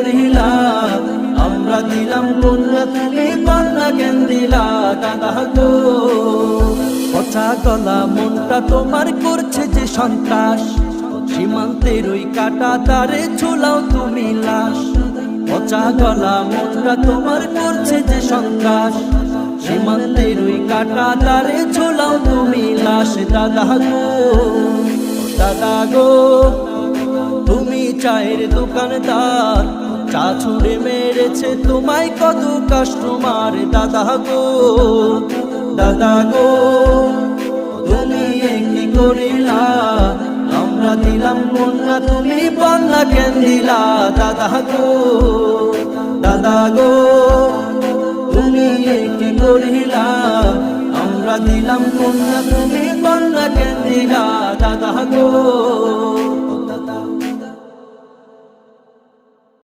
করিলা আমরা দিলাম কন্যা তুমি কন্যা কেন দিলা দাদা গো পচা গলা মনটা তোমার করছে যে সন্ত্রাস সীমান্তের ওই কাটা তারে ঝুলাও তুমি লাশ পচা গলা মনটা তোমার করছে যে সন্ত্রাস সীমান্তের ওই কাটা তারে ঝুলাও তুমি লাশ দাদা গো তুমি চায়ের দোকানদার চা ছুঁড়ে মেরেছে তোমায় কত কাস্টমার দাদা গো তুমি কি করিলা আমরা দিলাম কন্যা তুমি কন্যা কেন দিলা দাদা গো তুমি কি করিলা আমরা দিলাম কন্যা তুমি কন্যা কেন দিলা দাদা গো।